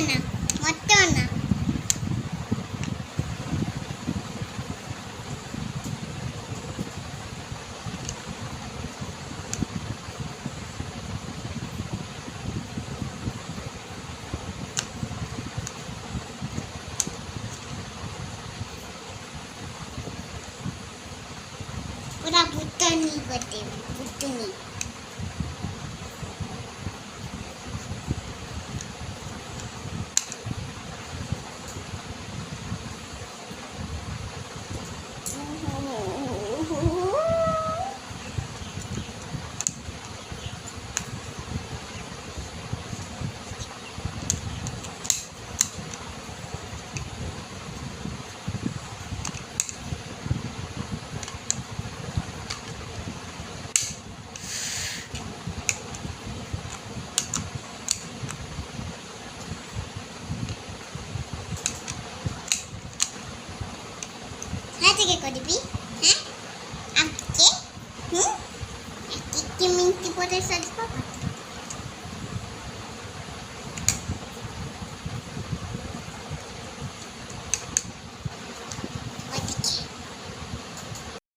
না মরতেও না। ওরা ভুট্টানি করতে ভুট্টানি। থেকে করবি হ্যাঁ আজকে কি মিষ্টি পরে সাজবো।